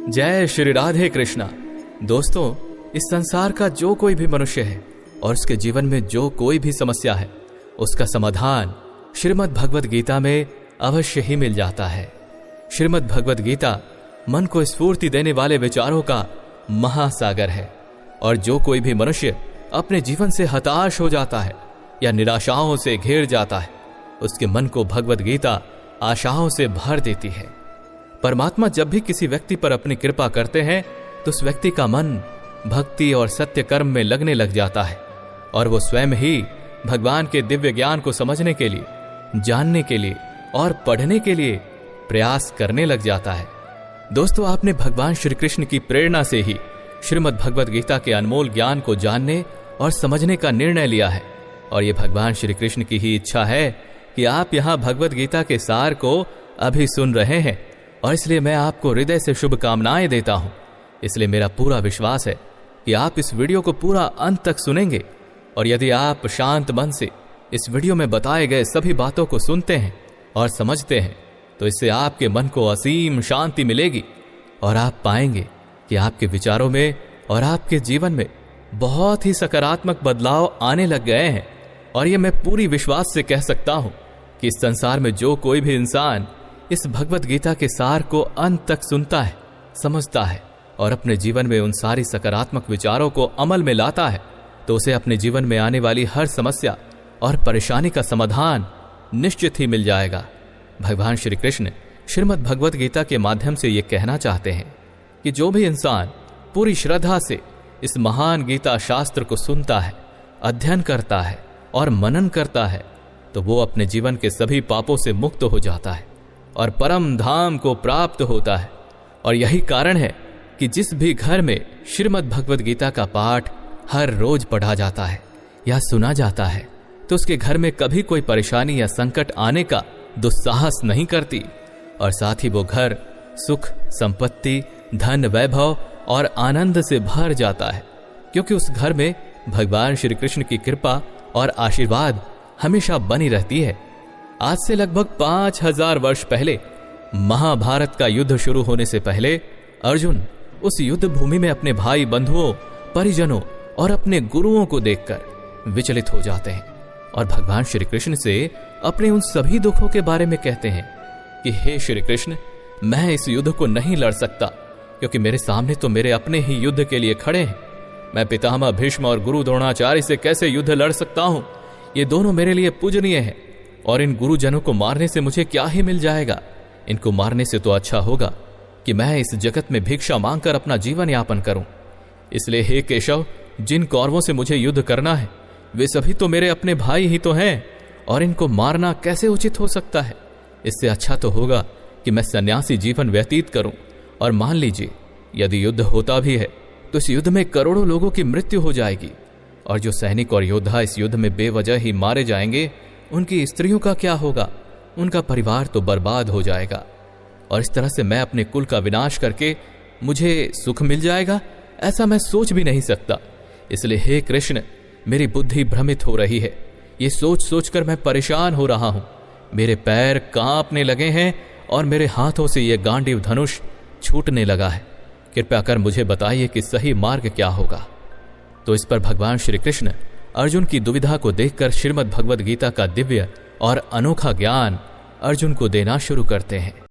जय श्री राधे कृष्णा। दोस्तों, इस संसार का जो कोई भी मनुष्य है और उसके जीवन में जो कोई भी समस्या है, उसका समाधान श्रीमद् भगवद गीता में अवश्य ही मिल जाता है। श्रीमद् भगवद गीता मन को स्फूर्ति देने वाले विचारों का महासागर है और जो कोई भी मनुष्य अपने जीवन से हताश हो जाता है या निराशाओं से घिर जाता है, उसके मन को भगवद गीता आशाओं से भर देती है। परमात्मा जब भी किसी व्यक्ति पर अपनी कृपा करते हैं तो उस व्यक्ति का मन भक्ति और सत्य कर्म में लगने लग जाता है और वो स्वयं ही भगवान के दिव्य ज्ञान को समझने के लिए, जानने के लिए और पढ़ने के लिए प्रयास करने लग जाता है। दोस्तों, आपने भगवान श्री कृष्ण की प्रेरणा से ही श्रीमद् भगवद गीता के अनमोल ज्ञान को जानने और समझने का निर्णय लिया है और ये भगवान श्री कृष्ण की ही इच्छा है कि आप यहां भगवद गीता के सार को अभी सुन रहे हैं और इसलिए मैं आपको हृदय से शुभकामनाएं देता हूं। इसलिए मेरा पूरा विश्वास है कि आप इस वीडियो को पूरा अंत तक सुनेंगे और यदि आप शांत मन से इस वीडियो में बताए गए सभी बातों को सुनते हैं और समझते हैं तो इससे आपके मन को असीम शांति मिलेगी और आप पाएंगे कि आपके विचारों में और आपके जीवन में बहुत ही सकारात्मक बदलाव आने लग गए हैं। और ये मैं पूरी विश्वास से कह सकता हूं कि इस संसार में जो कोई भी इंसान इस भगवद गीता के सार को अंत तक सुनता है, समझता है और अपने जीवन में उन सारी सकारात्मक विचारों को अमल में लाता है तो उसे अपने जीवन में आने वाली हर समस्या और परेशानी का समाधान निश्चित ही मिल जाएगा। भगवान श्री कृष्ण श्रीमद् भगवद गीता के माध्यम से ये कहना चाहते हैं कि जो भी इंसान पूरी श्रद्धा से इस महान गीता शास्त्र को सुनता है, अध्ययन करता है और मनन करता है तो वो अपने जीवन के सभी पापों से मुक्त हो जाता है और परम धाम को प्राप्त होता है। और यही कारण है कि जिस भी घर में श्रीमद् भगवद गीता का पाठ हर रोज पढ़ा जाता है या सुना जाता है तो उसके घर में कभी कोई परेशानी या संकट आने का दुस्साहस नहीं करती और साथ ही वो घर सुख, संपत्ति, धन, वैभव और आनंद से भर जाता है क्योंकि उस घर में भगवान श्री कृष्ण की कृपा और आशीर्वाद हमेशा बनी रहती है। आज से लगभग 5000 वर्ष पहले महाभारत का युद्ध शुरू होने से पहले अर्जुन उस युद्ध भूमि में अपने भाई बंधुओं, परिजनों और अपने गुरुओं को देखकर विचलित हो जाते हैं और भगवान श्री कृष्ण से अपने उन सभी दुखों के बारे में कहते हैं कि हे श्री कृष्ण, मैं इस युद्ध को नहीं लड़ सकता क्योंकि मेरे सामने तो मेरे अपने ही युद्ध के लिए खड़े हैं। मैं पितामह भीष्म और गुरु द्रोणाचार्य से कैसे युद्ध लड़ सकता हूं? ये दोनों मेरे लिए पूजनीय हैं और इन गुरुजनों को मारने से मुझे क्या ही मिल जाएगा? इनको मारने से तो अच्छा होगा कि मैं इस जगत में भिक्षा मांगकर अपना जीवन यापन करूं। इसलिए हे केशव, जिन कौरवों से मुझे युद्ध करना है वे सभी तो मेरे अपने भाई ही तो हैं और इनको मारना कैसे उचित हो सकता है? इससे अच्छा तो होगा कि मैं सन्यासी जीवन व्यतीत करूं। और मान लीजिए यदि युद्ध होता भी है तो इस युद्ध में करोड़ों लोगों की मृत्यु हो जाएगी और जो सैनिक और योद्धा इस युद्ध में बेवजह ही मारे जाएंगे उनकी स्त्रियों का क्या होगा? उनका परिवार तो बर्बाद हो जाएगा और इस तरह से मैं अपने कुल का विनाश करके मुझे सुख मिल जाएगा, ऐसा मैं सोच भी नहीं सकता। इसलिए हे कृष्ण, मेरी बुद्धि भ्रमित हो रही है। ये सोच सोचकर मैं परेशान हो रहा हूं। मेरे पैर कांपने लगे हैं और मेरे हाथों से यह गांडीव धनुष छूटने लगा है। कृपया कर मुझे बताइए कि सही मार्ग क्या होगा। तो इस पर भगवान श्री कृष्ण अर्जुन की दुविधा को देखकर श्रीमद् भगवद गीता का दिव्य और अनोखा ज्ञान अर्जुन को देना शुरू करते हैं।